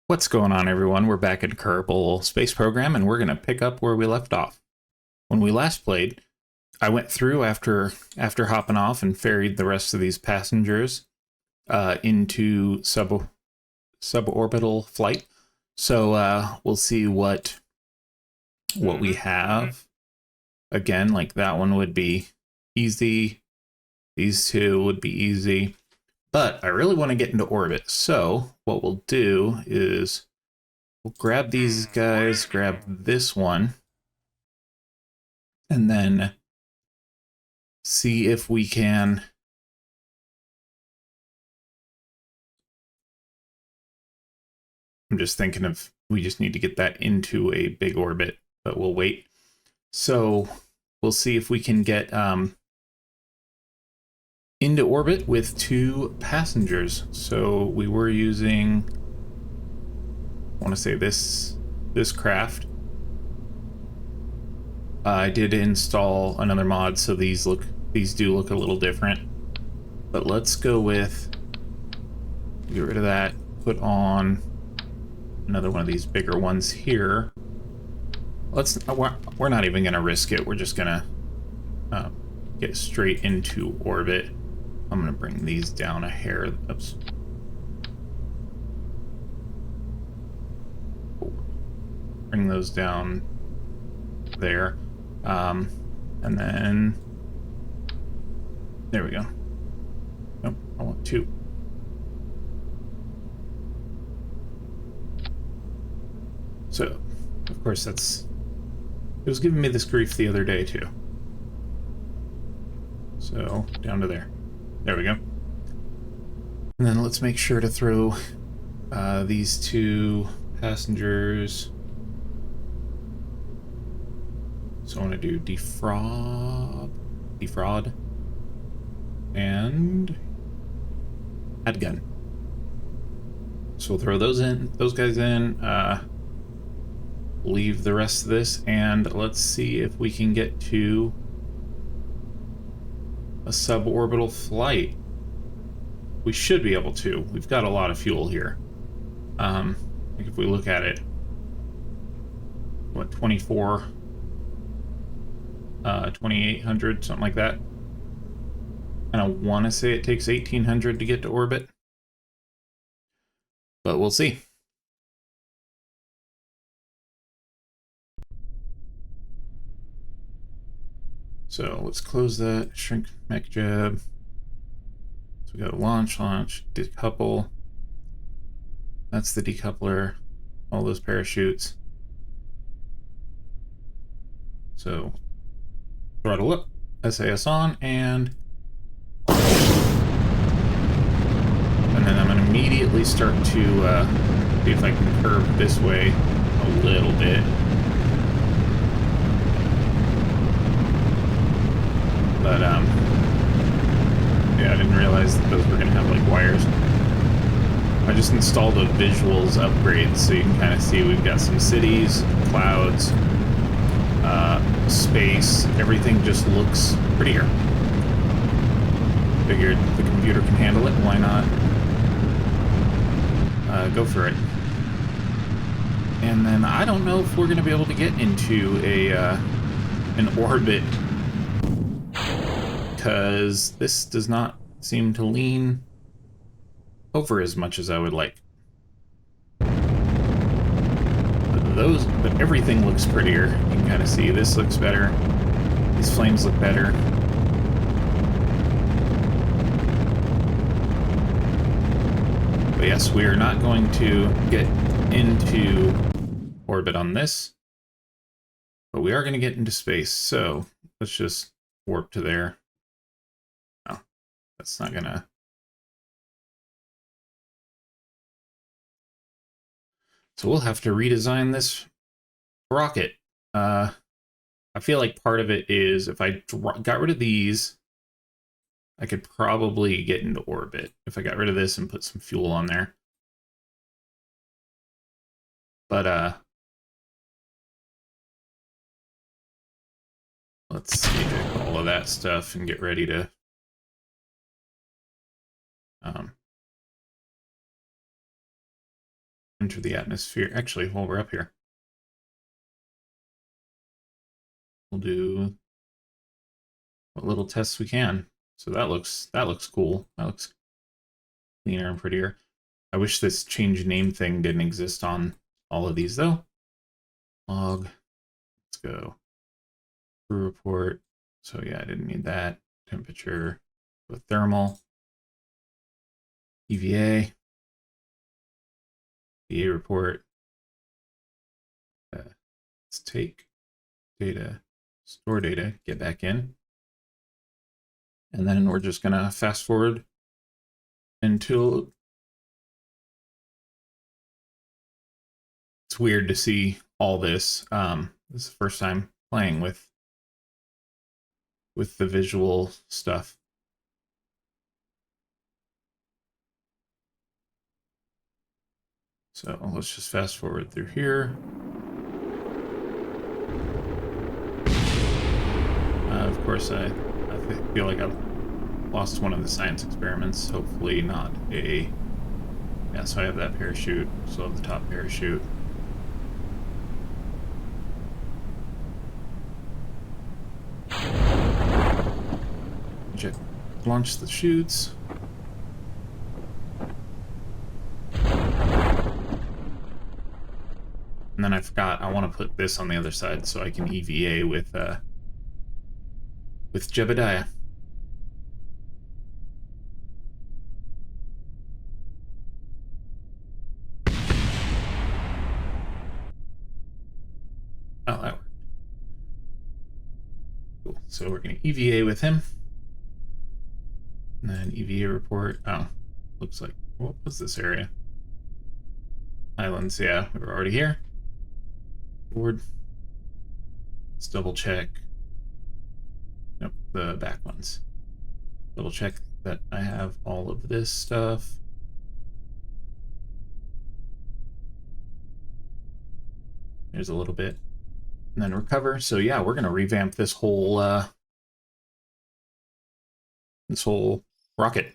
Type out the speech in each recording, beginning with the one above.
What's going on, everyone? We're back in Kerbal Space Program, and we're going to pick up where we left off. When we last played, I went through after hopping off and ferried the rest of these passengers into suborbital flight. So we'll see what we have. Again, like that one would be easy. These two would be easy. But I really want to get into orbit. So what we'll do is we'll grab these guys, grab this one, and then see if we can I'm just thinking of we just need to get that into a big orbit, but we'll wait. So we'll see if we can get into orbit with 2 passengers. So we were using, I want to say this craft. I did install another mod, so these do look a little different. But let's go with, get rid of that, put on another one of these bigger ones here. We're not even gonna risk it. We're just gonna get straight into orbit. I'm gonna bring these down a hair. Oops. Bring those down there. And then there we go. Nope, I want 2. So, of course, it was giving me this grief the other day, too. So, down to there. There we go. And then let's make sure to throw these 2 passengers. So I want to do defraud, and add gun. So we'll throw those guys in, leave the rest of this, and let's see if we can get to a suborbital flight. We should be able to. We've got a lot of fuel here. Like if we look at it, what, 2,800, something like that. And I want to say it takes 1,800 to get to orbit, but we'll see. So let's close that, shrink mech jab. So we got launch, decouple. That's the decoupler, all those parachutes. So throttle up, SAS on, and then I'm going to immediately start to see if I can curve this way a little bit. But yeah, I didn't realize that those were going to have like wires. I just installed a visuals upgrade, so you can kind of see we've got some cities, clouds, space. Everything just looks prettier. Figured the computer can handle it. Why not? Go for it. And then I don't know if we're going to be able to get into an orbit, because this does not seem to lean over as much as I would like. But everything looks prettier. You can kind of see this looks better. These flames look better. But yes, we are not going to get into orbit on this, but we are going to get into space. So let's just warp to there. Oh, that's not gonna. So we'll have to redesign this rocket. I feel like part of it is if I got rid of these, I could probably get into orbit if I got rid of this and put some fuel on there. But let's eject all of that stuff and get ready to enter the atmosphere. Actually, while we're up here, we'll do what little tests we can. So that looks cool. That looks cleaner and prettier. I wish this change name thing didn't exist on all of these though. Log. Let's go. Crew report. So yeah, I didn't need that. Temperature. With thermal. EVA. EVA report. Let's take data, store data, get back in. And then we're just gonna fast forward until it's weird to see all this. This is the first time playing with the visual stuff. So let's just fast forward through here. Of course, I feel like I've lost one of the science experiments. Hopefully not a... Yeah, so I have that parachute. So I have the top parachute. Launch the chutes. And then I forgot, I want to put this on the other side so I can EVA with Jebediah. Oh, that worked. Cool. So we're going to EVA with him. And then EVA report. Oh, looks like, what was this area? Islands, yeah, we were already here. Forward. Let's double check. Nope, the back ones. Double check that I have all of this stuff. There's a little bit. And then recover. So yeah, we're gonna revamp this whole rocket.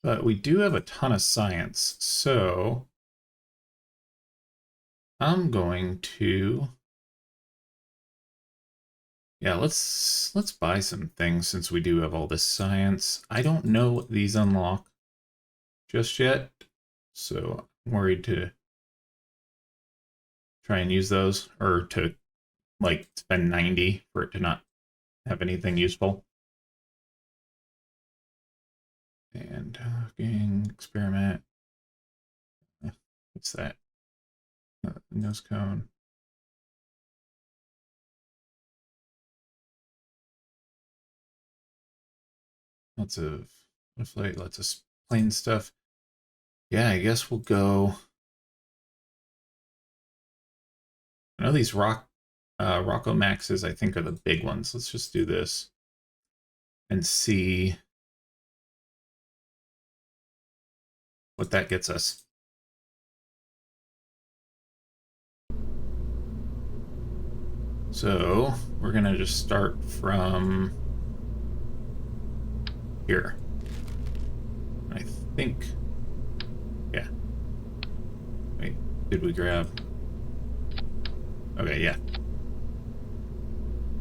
But we do have a ton of science, so I'm going to, yeah, let's buy some things since we do have all this science. I don't know what these unlock just yet, so I'm worried to try and use those, or to like spend 90 for it to not have anything useful. And talking experiment. What's that? Nose cone. Lots of flight, lots of plane stuff. Yeah, I guess we'll go. I know these Rocco Maxes, I think, are the big ones. Let's just do this and see what that gets us. So we're gonna just start from here. I think, yeah. Wait, did we grab? Okay, yeah.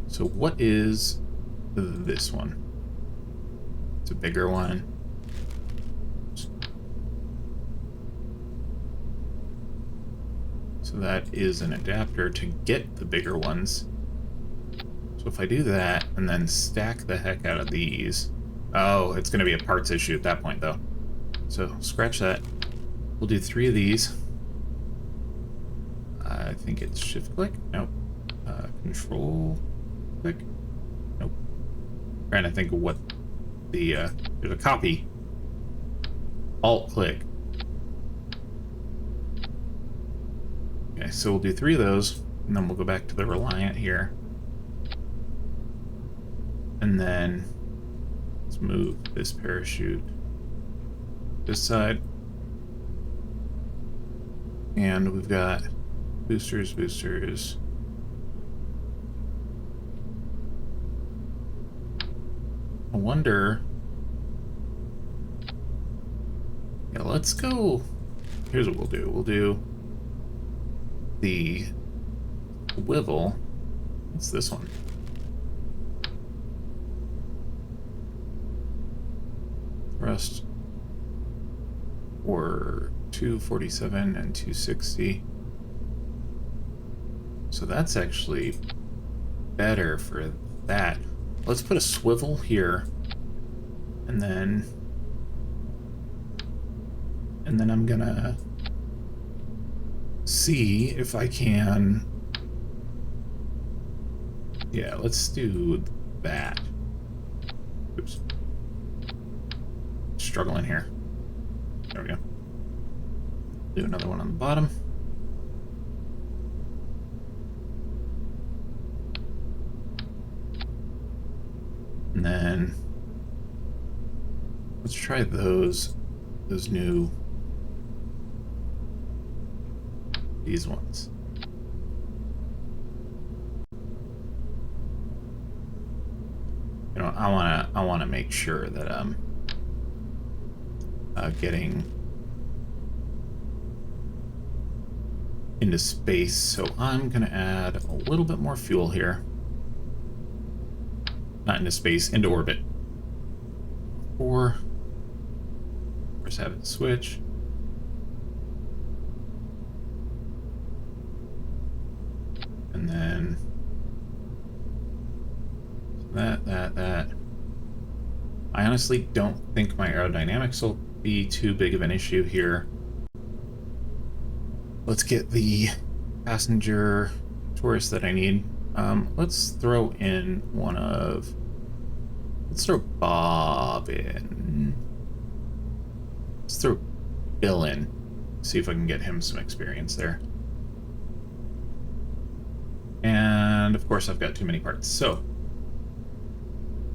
So what is this one? It's a bigger one. So that is an adapter to get the bigger ones. So if I do that and then stack the heck out of these, oh, it's going to be a parts issue at that point though. So scratch that. We'll do 3 of these. I think it's shift click. Nope. Control click. Nope. Trying to think of what the there's a copy. Alt click. Okay, so we'll do 3 of those, and then we'll go back to the Reliant here. And then let's move this parachute this side. And we've got boosters. I wonder... Yeah, let's go... Here's what we'll do. We'll do the swivel. What's this one? Thrust or 247 and 260. So that's actually better for that. Let's put a swivel here, and then I'm gonna see if I can. Yeah, let's do that. Oops. Struggling here. There we go. Do another one on the bottom. And then let's try those new, these ones. You know, I wanna make sure that I'm getting into space, so I'm gonna add a little bit more fuel here. Not into space, into orbit. 4. First have it switch. And then that. I honestly don't think my aerodynamics will be too big of an issue here. Let's get the passenger tourist that I need. Let's throw in one of... Let's throw Bob in. Let's throw Bill in. See if I can get him some experience there. And, of course, I've got too many parts. So,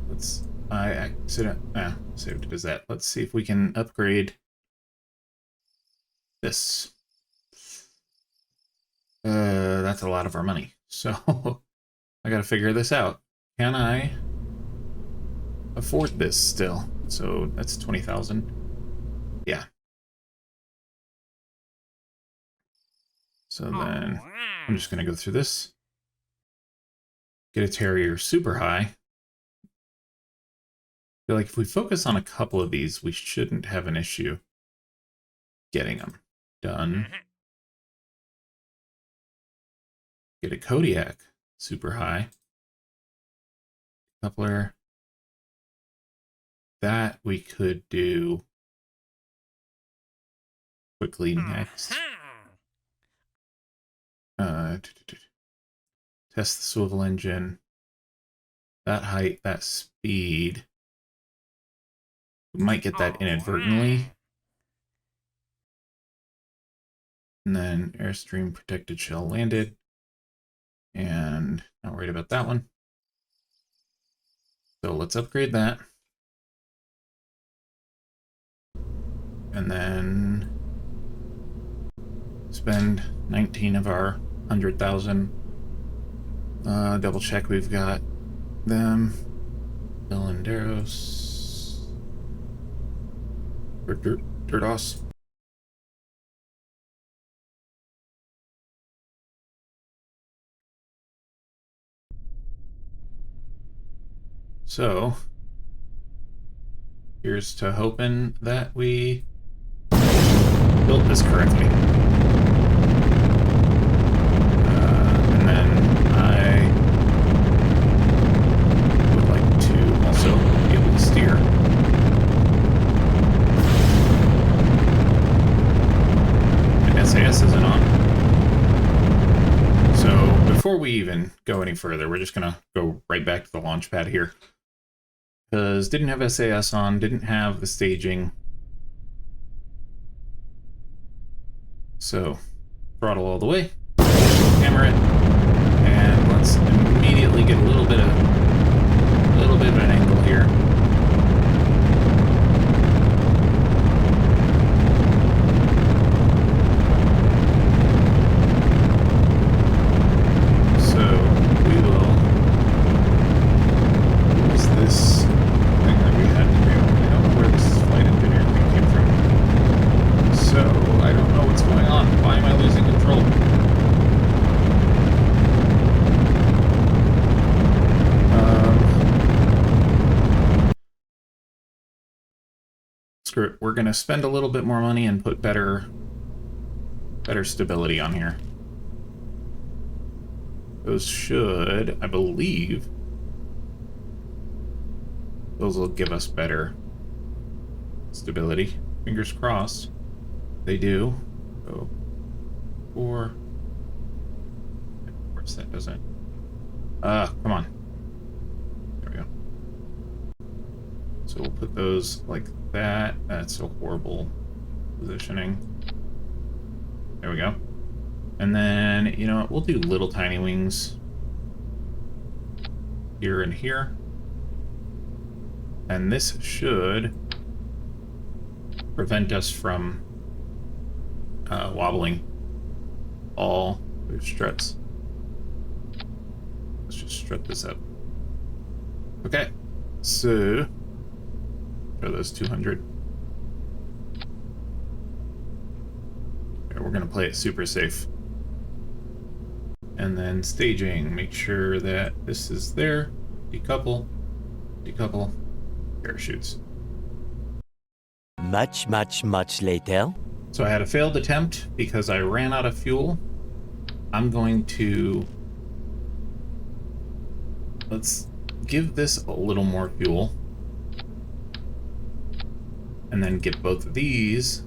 let's... saved it as that. Let's see if we can upgrade this. That's a lot of our money. So, I gotta figure this out. Can I afford this still? So, that's 20,000. Yeah. So then, I'm just gonna go through this. Get a Terrier super high. I feel like if we focus on a couple of these, we shouldn't have an issue getting them done. Get a Kodiak super high. Coupler. That we could do quickly next. Test the swivel engine. That height, that speed. We might get that inadvertently. And then Airstream protected shell landed. And not worried about that one. So let's upgrade that. And then spend 19 of our 100,000. Double check we've got them. Bilanderos. Or Dirtos. So, here's to hoping that we built this correctly. And then I would like to also be able to steer. And SAS isn't on. So, before we even go any further, we're just going to go right back to the launch pad here. Because didn't have SAS on, didn't have the staging. So, throttle all the way, hammer it, and let's immediately get a little bit of an angle here. So we will use this thing Screw it. We're gonna spend a little bit more money and put better stability on here. Those should, I believe, those will give us better stability. Fingers crossed. They do. So, 4. Of course, that doesn't. Come on. There we go. So we'll put those like that. That's a horrible positioning. There we go. And then, you know what, we'll do little tiny wings here and here. And this should prevent us from wobbling all those struts. Let's just strut this up. Okay, so throw those 200. Okay, we're gonna play it super safe. And then staging, make sure that this is there. Decouple, decouple, parachutes. Much later. So I had a failed attempt because I ran out of fuel. I'm going to... Let's give this a little more fuel. And then get both of these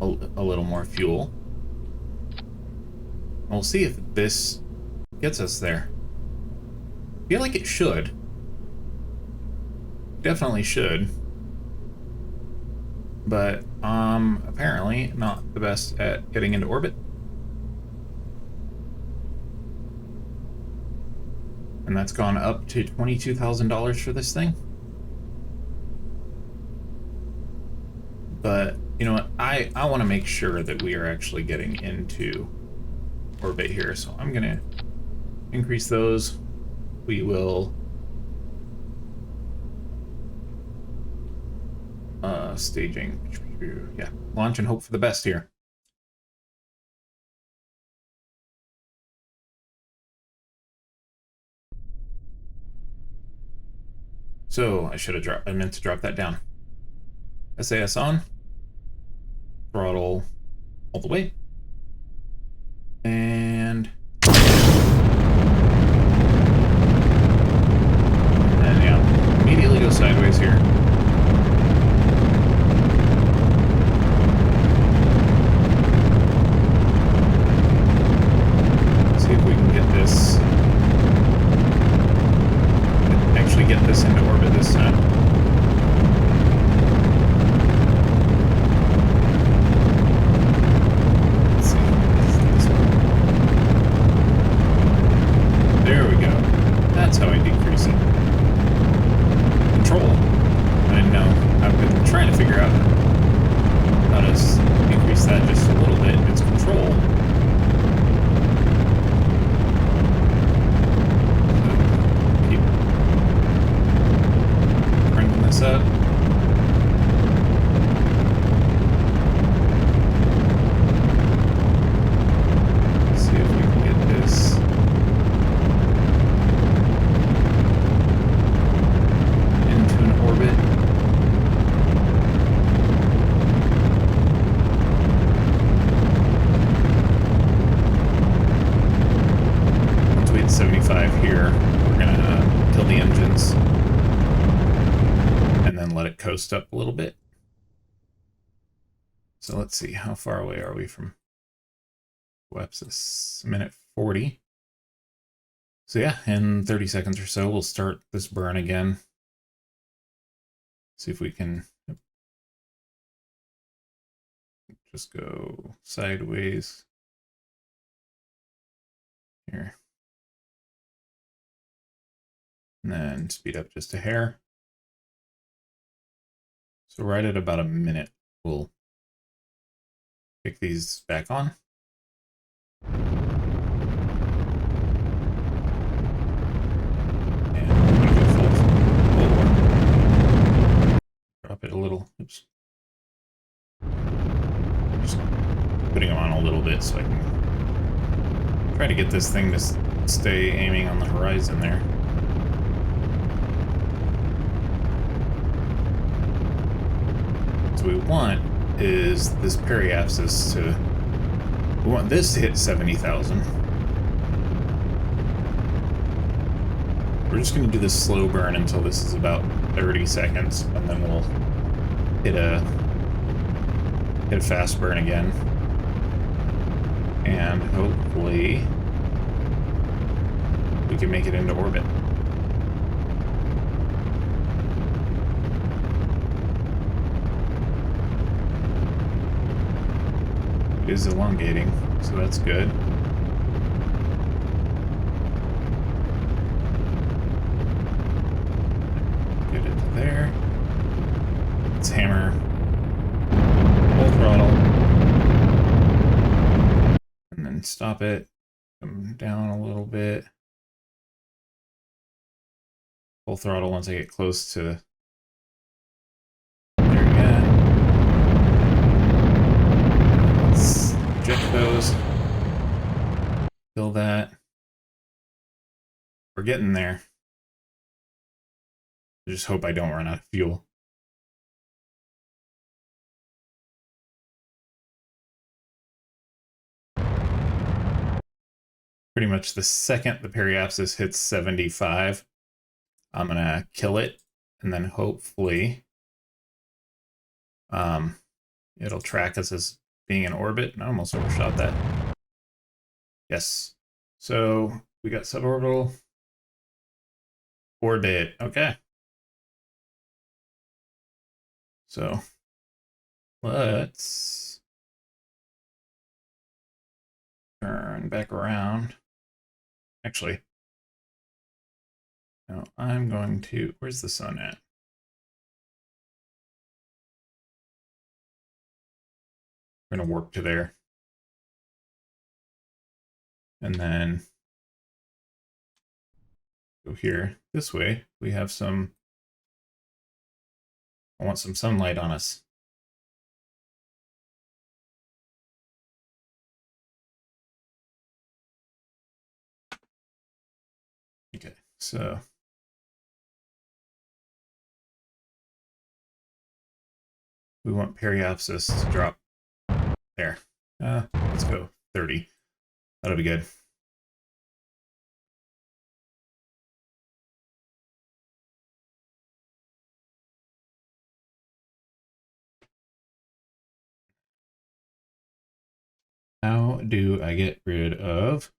a little more fuel. We'll see if this gets us there. I feel like it should. Definitely should. But apparently not the best at getting into orbit. And that's gone up to $22,000 for this thing. But you know what? I want to make sure that we are actually getting into orbit here, so I'm gonna increase those. We will staging, yeah, launch and hope for the best here. So I meant to drop that down. SAS on, throttle all the way, and yeah, immediately go sideways here. See if we can get this, actually get this into orbit this time. That's how I decrease it. Control. I know. I've been trying to figure out how to increase that just a little bit. It's control. So keep cranking this up. Let's see if we can get this. Once we hit 75 here, we're gonna kill the engines and then let it coast up a little bit. So let's see, how far away are we from Websis? A minute 40. So yeah, in 30 seconds or so, we'll start this burn again. See if we can just go sideways here. And then speed up just a hair. So right at about a minute, we'll kick these back on. And we're gonna go full forward. Drop it a little. Oops. Just putting them on a little bit so I can try to get this thing to stay aiming on the horizon there. So we want is this periapsis to, we want this to hit 70,000. We're just going to do this slow burn until this is about 30 seconds, and then we'll hit a fast burn again. And hopefully we can make it into orbit. It is elongating, so that's good. Get it to there. Let's hammer full throttle. And then stop it. Come down a little bit. Full throttle once I get close to there again. Let's eject those. Fill that. We're getting there. I just hope I don't run out of fuel. Pretty much the second the periapsis hits 75, I'm gonna kill it, and then hopefully it'll track us as being in orbit. And I almost overshot that. Yes. So we got suborbital orbit. Okay. So let's turn back around. Actually, no, I'm going to, where's the sun at? We're going to warp to there. And then go here. This way, we have some, I want some sunlight on us. Okay, so we want periapsis to drop there. Let's go 30. That'll be good. How do I get rid of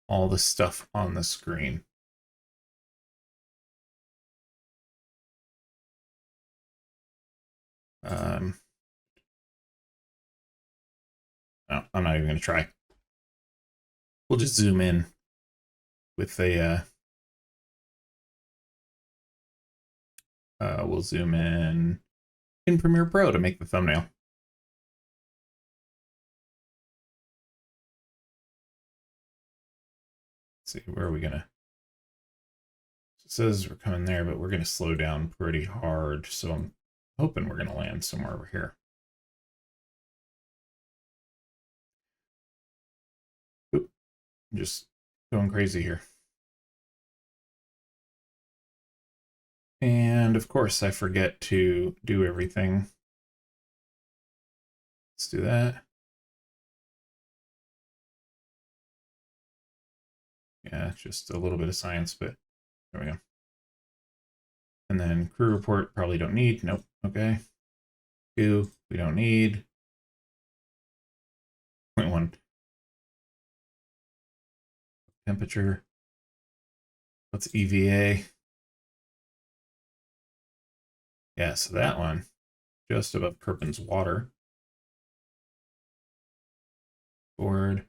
all the stuff on the screen? No, I'm not even going to try. We'll just zoom in with a, we'll zoom in Premiere Pro to make the thumbnail. Let's see, where are we gonna? It says we're coming there, but we're gonna slow down pretty hard. So I'm hoping we're gonna land somewhere over here. Oop, I'm just going crazy here. And of course, I forget to do everything. Let's do that. Yeah, just a little bit of science, but there we go. And then crew report, probably don't need. Nope. Okay. We don't need. 0.1. Temperature. What's EVA? Yeah, so that one, just above Kerbals water. Board.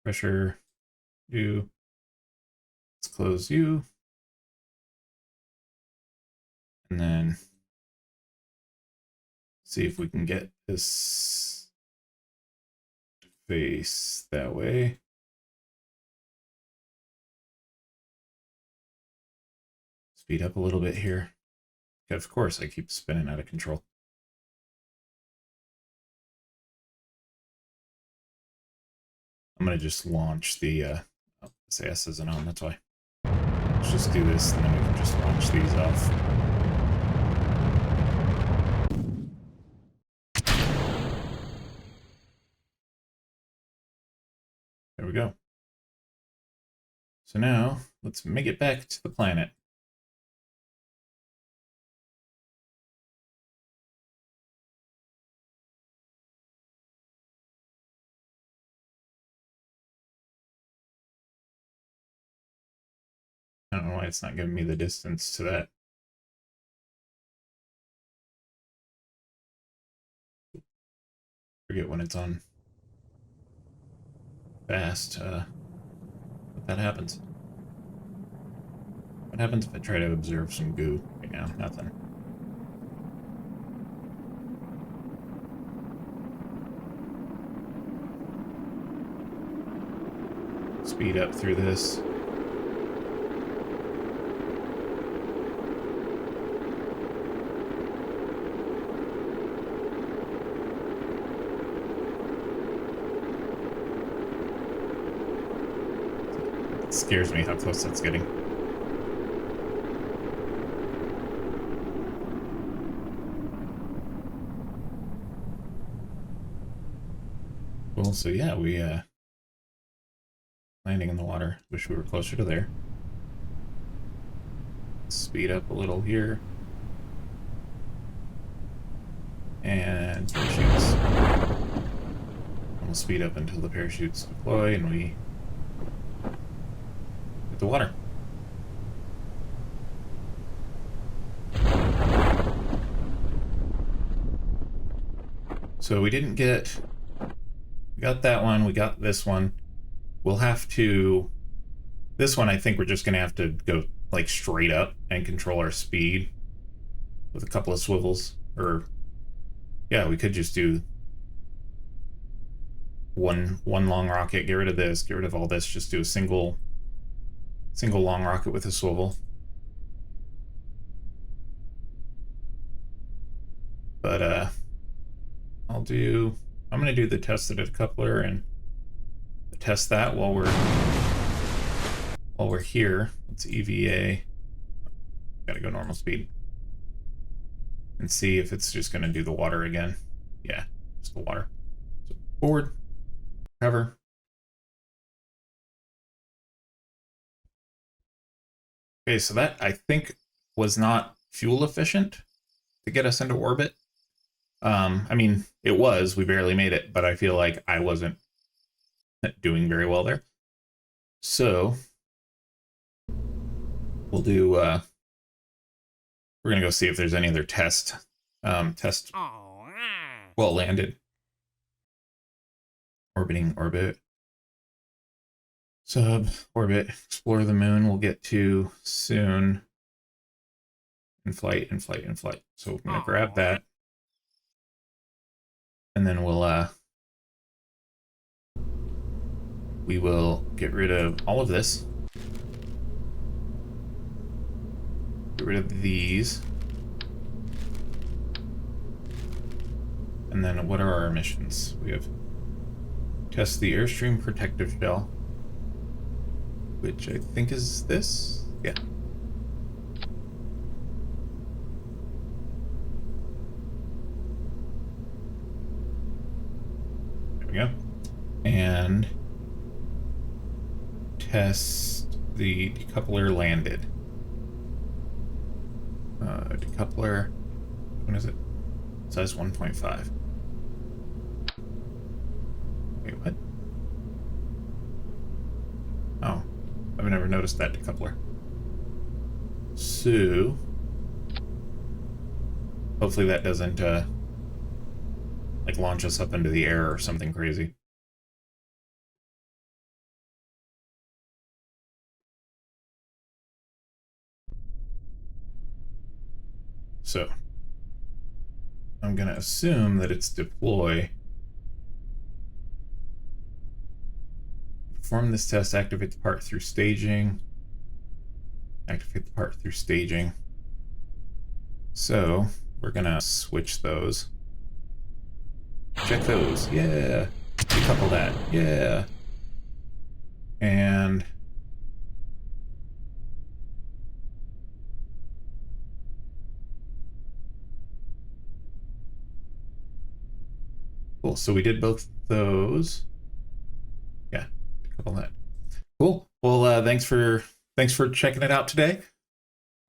Pressure. You. Let's close you. And then see if we can get this to face that way. Speed up a little bit here. Of course, I keep spinning out of control. I'm going to just launch the, this S isn't on, that's why. Let's just do this, and then we can just launch these off. we go. So now, let's make it back to the planet. I don't know why it's not giving me the distance to that. Forget when it's on fast, what that happens. What happens if I try to observe some goo right now? Nothing. Speed up through this. It scares me how close that's getting. Well, so yeah, we landing in the water. Wish we were closer to there. Speed up a little here. And parachutes. We'll speed up until the parachutes deploy and we hit the water. So we didn't get... We got that one, we got this one. We'll have to... This one, I think we're just going to have to go, like, straight up and control our speed with a couple of swivels. Or, yeah, we could just do one long rocket, get rid of this, get rid of all this, just do a single long rocket with a swivel. But, I'm going to do the tested coupler and test that while we're here. Let's EVA. Gotta go normal speed. And see if it's just gonna do the water again. Yeah, just the water. So forward, cover. Okay, so that I think was not fuel efficient to get us into orbit. I mean, it was, we barely made it, but I feel like I wasn't doing very well there. So we'll do we're gonna go see if there's any other test well landed. Orbiting orbit. Sub orbit, explore the moon. We'll get to soon. In flight, in flight, in flight. So I'm gonna grab that. And then we will get rid of all of this. Get rid of these. And then what are our missions? We have test the Airstream protective shell, which I think is this. Yeah. There we go. And test the decoupler landed. Decoupler, when is it? Size 1.5. Wait, what? Oh, I've never noticed that decoupler. So, hopefully that doesn't, like, launch us up into the air or something crazy. So, I'm going to assume that it's deploy. Perform this test, activate the part through staging. Activate the part through staging. So, we're going to switch those. Check those. Yeah. Decouple that. Yeah. And cool. So we did both those. Yeah. All that. Cool. Well, thanks for checking it out today.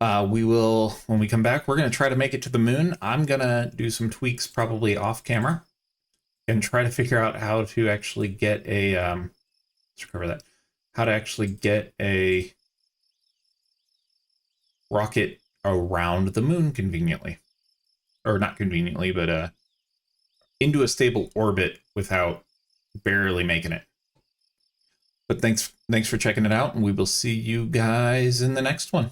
We will, when we come back, we're going to try to make it to the moon. I'm going to do some tweaks probably off camera and try to figure out how to actually get a, let's cover that, how to actually get a rocket around the moon conveniently. Or not conveniently, but into a stable orbit without barely making it. But thanks for checking it out, and we will see you guys in the next one.